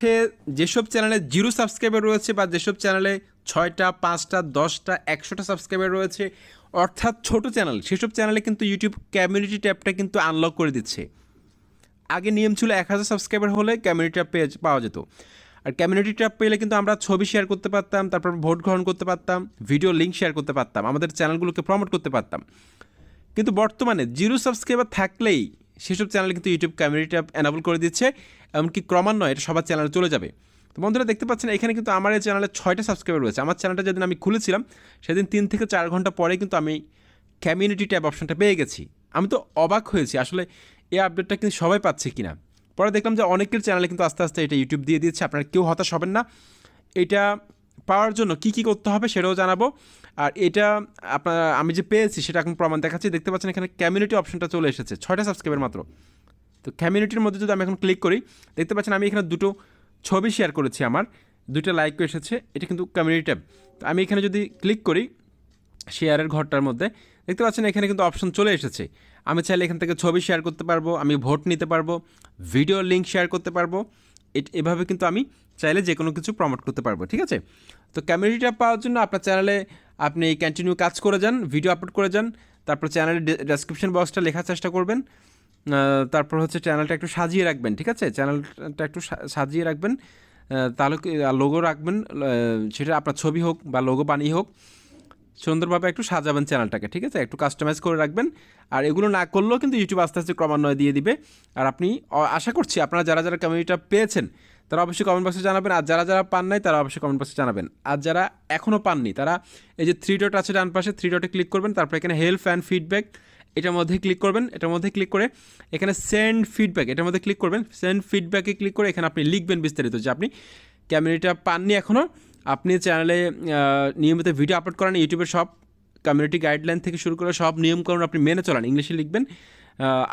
সে যেসব চ্যানেলে 0 সাবস্ক্রাইবার রয়েছে বা যেসব চ্যানেলে 6টা 5টা 10টা 100টা সাবস্ক্রাইবার রয়েছে, অর্থাৎ ছোট চ্যানেল, সেসব চ্যানেলে কিন্তু ইউটিউব কমিউনিটি ট্যাবটা কিন্তু আনলক করে দিচ্ছে। আগে নিয়ম ছিল 1000 সাবস্ক্রাইবার হলে কমিউনিটি ট্যাব পেজ পাওয়া যেত। আর কমিউনিটি ট্যাব পেলে কিন্তু আমরা ছবি শেয়ার করতে পারতাম, তারপর ভোট গ্রহণ করতে পারতাম, ভিডিও লিঙ্ক শেয়ার করতে পারতাম, আমাদের চ্যানেলগুলোকে প্রমোট করতে পারতাম। কিন্তু বর্তমানে 0 সাবস্ক্রাইবার থাকলেই সেসব চ্যানেল কিন্তু ইউটিউব কমিউনিটি ট্যাব এনাবল করে দিচ্ছে, এমনকি ক্রমান্বয়ে এটা সবার চ্যানেলে চলে যাবে। তো বন্ধুরা দেখতে পাচ্ছেন এখানে কিন্তু আমার এই চ্যানেলে 6টা সাবস্ক্রাইবার রয়েছে। আমার চ্যানেলটা যেদিন আমি খুলেছিলাম সেদিন 3 থেকে 4 ঘন্টা পরে কিন্তু আমি কমিউনিটি ট্যাব অপশনটা পেয়ে গেছি। আমি তো অবাক হয়েছি আসলে এই আপডেটটা কিন্তু সবাই পাচ্ছে কিনা। পরে দেখলাম যে অনেকের চ্যানেলে কিন্তু আস্তে আস্তে এটা ইউটিউব দিয়ে দিচ্ছে। আপনারা কেউ হতাশ হবেন না। এটা পাওয়ার জন্য কী কী করতে হবে সেটাও জানাবো। আর এটা আমি যে পেয়েছি সেটা এখন প্রমাণ দেখাচ্ছি। দেখতে পাচ্ছেন এখানে কমিউনিটি অপশনটা চলে এসেছে, 6টা সাবস্ক্রাইবার মাত্র। তো কমিউনিটির মধ্যে যদি আমি এখন ক্লিক করি, দেখতে পাচ্ছেন আমি এখানে দুটো ছবি শেয়ার করেছি, আমার 2টা লাইকও এসেছে। এটা কিন্তু কমিউনিটি ট্যাব। তো আমি এখানে যদি ক্লিক করি শেয়ারের ঘরটার মধ্যে, দেখতে পাচ্ছেন এখানে কিন্তু অপশন চলে এসেছে। আমি চাইলে এখান থেকে ছবি শেয়ার করতে পারবো, আমি ভোট নিতে পারবো, ভিডিও লিঙ্ক শেয়ার করতে পারবো। এভাবে কিন্তু আমি চাইলে যে কোনো কিছু প্রমোট করতে পারবো, ঠিক আছে। তো কমিউনিটি ট্যাব পাওয়ার জন্য আপনার চ্যানেলে আপনি কন্টিনিউ কাজ করে যান, ভিডিও আপলোড করে যান, তারপর চ্যানেলের ডেসক্রিপশন বক্সটা লেখার চেষ্টা করবেন। তারপর হচ্ছে চ্যানেলটা একটু সাজিয়ে রাখবেন, ঠিক আছে, চ্যানেলটা একটু সাজিয়ে রাখবেন। তাহলে লোগো রাখবেন, সেটা আপনার ছবি হোক বা লোগো বানিয়ে হোক, সুন্দরভাবে একটু সাজাবেন চ্যানেলটাকে, ঠিক আছে, একটু কাস্টমাইজ করে রাখবেন। আর এগুলো না করলেও কিন্তু ইউটিউব আস্তে আস্তে ক্রমান্বয়ে দিয়ে দিবে। আর আপনি আশা করছি আপনারা যারা যারা কমিউনিটিটা পেয়েছেন তারা অবশ্যই কমেন্ট বক্সে জানাবেন, আর যারা যারা পান নাই তারা অবশ্যই কমেন্ট বক্সে জানাবেন। আর যারা এখনও পাননি তারা এই যে 3 ডট আছে ডান পাশে, 3 ডটে ক্লিক করবেন, তারপর এখানে হেল্প অ্যান্ড ফিডব্যাক এটার মধ্যে ক্লিক করবেন। এটার মধ্যে ক্লিক করে এখানে সেন্ড ফিডব্যাক এটার মধ্যে ক্লিক করবেন। সেন্ড ফিডব্যাকে ক্লিক করে এখানে আপনি লিখবেন বিস্তারিত যে আপনি কমিউনিটিটা পাননি এখনও, আপনি চ্যানেলে নিয়মিত ভিডিও আপলোড করেন, ইউটিউবের সব কমিউনিটি গাইডলাইন থেকে শুরু করে সব নিয়মকানুন আপনি মেনে চলান, ইংলিশে লিখবেন।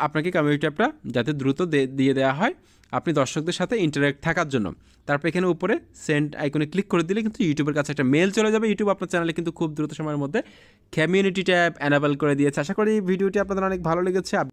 আপনাকে কমিউনিটি অ্যাপটা যাতে দ্রুত দিয়ে দেওয়া হয় আপনি দর্শকদের সাথে ইন্টারেক্ট থাকার জন্য। তারপর এখানে উপরে সেন্ড আইকনে ক্লিক করে দিলে কিন্তু ইউটিউবের কাছে একটা মেল চলে যাবে। ইউটিউব আপনার চ্যানেলে কিন্তু খুব দ্রুত সময়ের মধ্যে কমিউনিটি ট্যাব এনাবেল করে দিয়েছে। আশা করি ভিডিওটি আপনাদের অনেক ভালো লেগেছে।